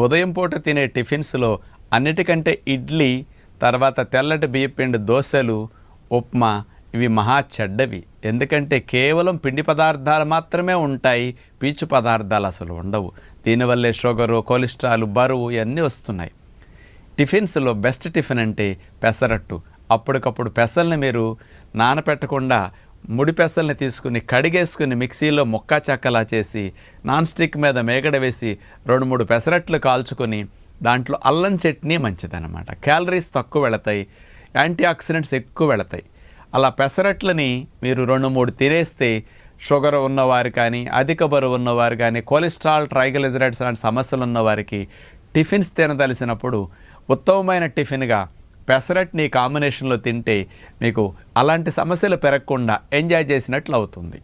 ఉదయం పూట తినే టిఫిన్స్లో అన్నిటికంటే ఇడ్లీ, తర్వాత తెల్లటి బియ్యపిండి దోశలు, ఉప్మా ఇవి మహా చెడ్డవి. ఎందుకంటే కేవలం పిండి పదార్థాలు మాత్రమే ఉంటాయి, పీచు పదార్థాలు అసలు ఉండవు. దీనివల్లే షుగరు, కొలెస్ట్రాల్, బరువు ఇవన్నీ వస్తున్నాయి. టిఫిన్స్లో బెస్ట్ టిఫిన్ అంటే పెసరట్టు. అప్పటికప్పుడు పెసల్ని మీరు నానపెట్టకుండా ముడి పెసల్ని తీసుకుని కడిగేసుకుని మిక్సీలో ముక్కా చెక్కలా చేసి నాన్ స్టిక్ మీద మేగడ వేసి 2-3 పెసరట్లు కాల్చుకొని దాంట్లో అల్లం చట్నీ మంచిదన్నమాట. క్యాలరీస్ తక్కువ వెళతాయి, యాంటీ ఆక్సిడెంట్స్ ఎక్కువ వెళతాయి. అలా పెసరట్లని మీరు 2-3 తినేస్తే షుగర్ ఉన్నవారు కానీ, అధిక బరువు ఉన్నవారు కానీ, కొలెస్ట్రాల్, ట్రైగ్లిజరైడ్స్ లాంటి సమస్యలు ఉన్నవారికి టిఫిన్స్ తినదలిసినప్పుడు ఉత్తమమైన టిఫిన్గా పెసరట్ని కాంబినేషన్లో తింటే మీకు అలాంటి సమస్యలు పెరగకుండా ఎంజాయ్ చేసినట్లు అవుతుంది.